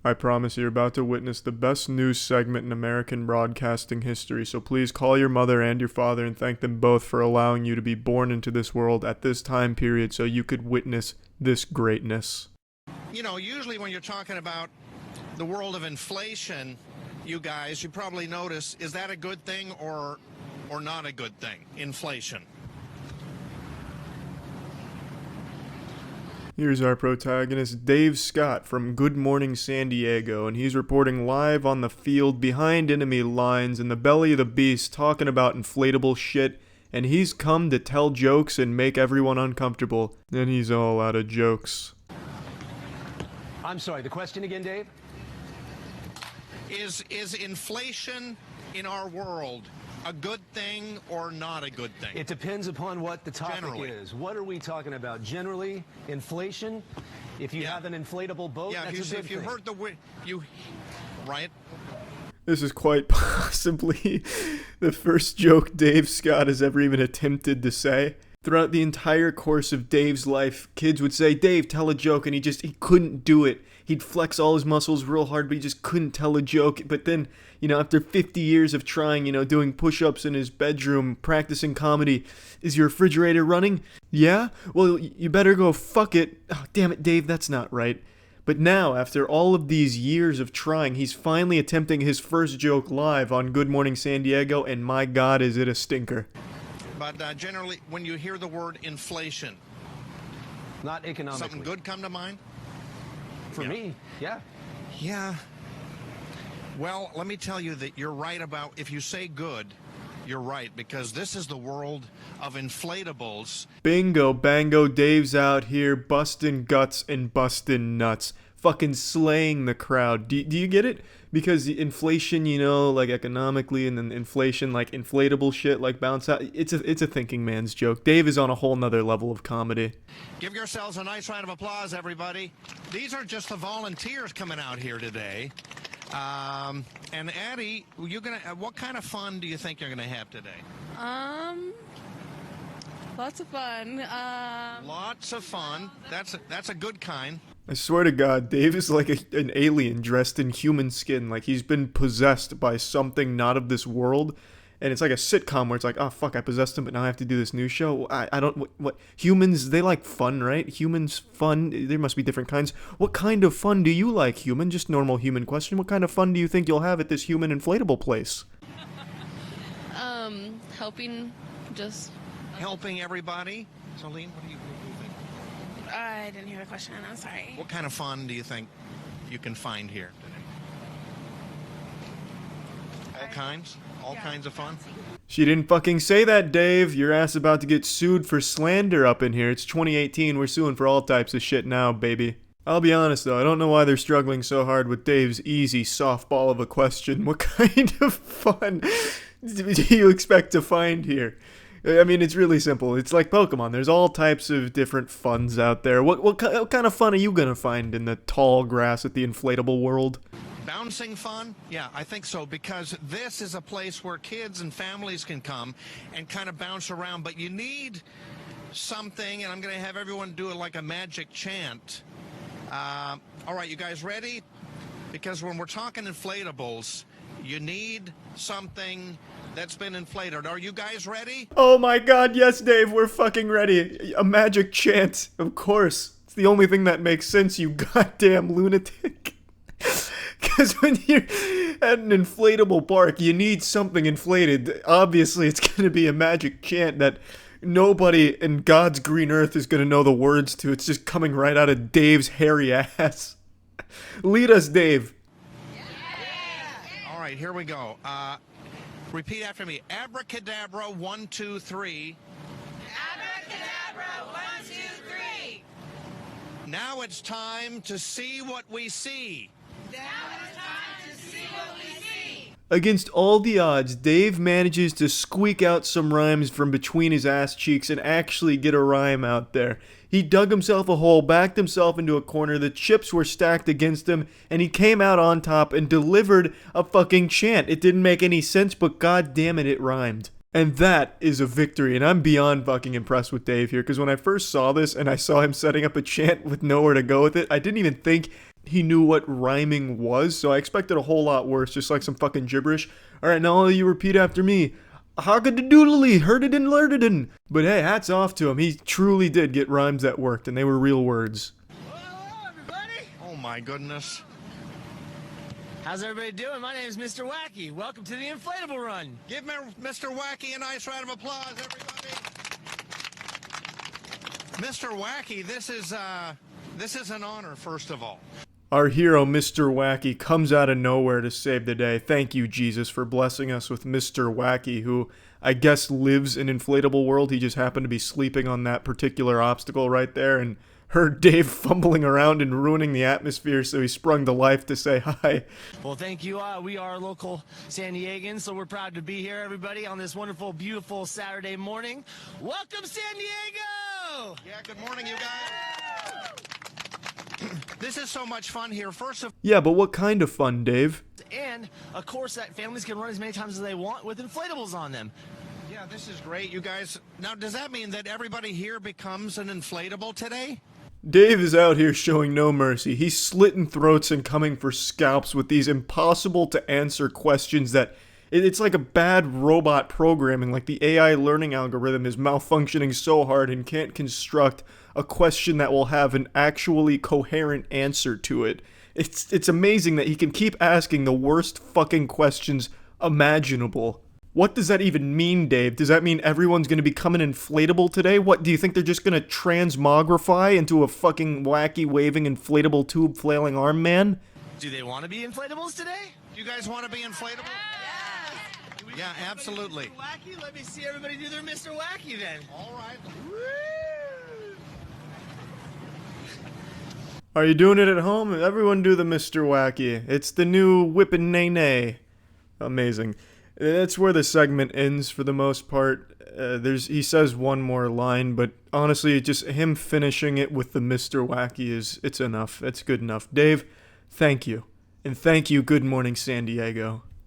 I promise you're about to witness the best news segment in American broadcasting history, so please call your mother and your father and thank them both for allowing you to be born into this world at this time period so you could witness this greatness. You know, usually when you're talking about the world of inflation, you guys, you probably notice, is that a good thing or not a good thing, inflation? Here's our protagonist, Dave Scott from Good Morning San Diego, and he's reporting live on the field behind enemy lines in the belly of the beast talking about inflatable shit, and he's come to tell jokes and make everyone uncomfortable, and he's all out of jokes. I'm sorry, the question again, Dave? Is inflation in our world a good thing or not a good thing? It depends upon what the topic Generally. is. What are we talking about? Generally, inflation? If you have an inflatable boat, Yeah, that's if you heard the word, right? This is quite possibly the first joke Dave Scott has ever even attempted to say. Throughout the entire course of Dave's life, kids would say, "Dave, tell a joke," and he couldn't do it. He'd flex all his muscles real hard, but he just couldn't tell a joke. But then, after 50 years of trying, doing push-ups in his bedroom, practicing comedy, "Is your refrigerator running?" "Yeah?" "Well, you better go fuck it." "Oh, damn it, Dave, that's not right." But now, after all of these years of trying, he's finally attempting his first joke live on Good Morning San Diego, and my God, is it a stinker. But generally, when you hear the word inflation, not economically. something good come to mind? For me, yeah. Yeah. Well, let me tell you that you're right about, if you say good, you're right, because this is the world of inflatables. Bingo, bango, Dave's out here busting guts and busting nuts. Fucking slaying the crowd. Do you get it? Because the inflation, like economically, and then inflation, like inflatable shit, like bounce out. It's a thinking man's joke. Dave is on a whole nother level of comedy. Give yourselves a nice round of applause, everybody. These are just the volunteers coming out here today. And Addie, what kind of fun do you think you're gonna have today? Lots of fun. Lots of fun. That's a good kind. I swear to God, Dave is like an alien dressed in human skin. Like he's been possessed by something not of this world. And it's like a sitcom where it's like, oh fuck, I possessed him, but now I have to do this new show. I don't, what humans, they like fun, right? Humans, fun, there must be different kinds. What kind of fun do you like, human? Just normal human question. What kind of fun do you think you'll have at this human inflatable place? Helping, just... Helping everybody? Celine, what do you think? I didn't hear the question, I'm sorry. What kind of fun do you think you can find here today? All kinds? All kinds of fun? She didn't fucking say that, Dave. Your ass about to get sued for slander up in here. It's 2018. We're suing for all types of shit now, baby. I'll be honest, though. I don't know why they're struggling so hard with Dave's easy softball of a question. What kind of fun do you expect to find here? I mean, it's really simple. It's like Pokemon. There's all types of different funs out there. What kind of fun are you going to find in the tall grass at the inflatable world? Bouncing fun? Yeah, I think so, because this is a place where kids and families can come and kind of bounce around, but you need something, and I'm going to have everyone do it like a magic chant. All right, you guys ready? Because when we're talking inflatables, you need something that's been inflated. Are you guys ready? Oh my God, yes, Dave, we're fucking ready. A magic chant, of course. It's the only thing that makes sense, you goddamn lunatic. Because when you're at an inflatable park, you need something inflated. Obviously, it's going to be a magic chant that nobody in God's green earth is going to know the words to. It's just coming right out of Dave's hairy ass. Lead us, Dave. All right, here we go. Repeat after me. Abracadabra, 1, 2, 3. Abracadabra, 1, 2, 3. Now it's time to see what we see. Now it's time to see what we see. Against all the odds, Dave manages to squeak out some rhymes from between his ass cheeks and actually get a rhyme out there. He dug himself a hole, backed himself into a corner, the chips were stacked against him, and he came out on top and delivered a fucking chant. It didn't make any sense, but god damn it, it rhymed. And that is a victory, and I'm beyond fucking impressed with Dave here, because when I first saw this and I saw him setting up a chant with nowhere to go with it, I didn't even think he knew what rhyming was, so I expected a whole lot worse, just like some fucking gibberish. Alright, now all of you repeat after me. Hoggadoodly, herdidin lerdidin. But hey, hats off to him. He truly did get rhymes that worked, and they were real words. Hello, everybody. Oh my goodness. How's everybody doing? My name is Mr. Wacky. Welcome to the Inflatable Run. Give Mr. Wacky a nice round of applause, everybody. Mr. Wacky, this is an honor, first of all. Our hero, Mr. Wacky, comes out of nowhere to save the day. Thank you, Jesus, for blessing us with Mr. Wacky, who I guess lives in Inflatable World. He just happened to be sleeping on that particular obstacle right there and heard Dave fumbling around and ruining the atmosphere, so he sprung to life to say hi. Well, thank you. We are local San Diegans, so we're proud to be here, everybody, on this wonderful, beautiful Saturday morning. Welcome, San Diego! Yeah, good morning, you guys. This is so much fun here. First of Yeah, but what kind of fun, Dave? And, of course, that families can run as many times as they want with inflatables on them. Yeah, this is great, you guys. Now, does that mean that everybody here becomes an inflatable today? Dave is out here showing no mercy. He's slitting throats and coming for scalps with these impossible to answer questions that it's like a bad robot programming, like the AI learning algorithm is malfunctioning so hard and can't construct a question that will have an actually coherent answer to it. It's amazing that he can keep asking the worst fucking questions imaginable. What does that even mean, Dave? Does that mean everyone's gonna become an inflatable today? What, do you think they're just gonna transmogrify into a fucking wacky waving inflatable tube flailing arm man? Do they want to be inflatables today? You guys want to be inflatable? Yeah, absolutely. Mr. Wacky? Let me see everybody do their Mr. Wacky then. All right. Are you doing it at home? Everyone do the Mr. Wacky. It's the new whippin' nay nay. Amazing. That's where the segment ends for the most part. He says one more line, but honestly, just him finishing it with the Mr. Wacky it's enough. It's good enough. Dave, thank you. And thank you, Good Morning San Diego.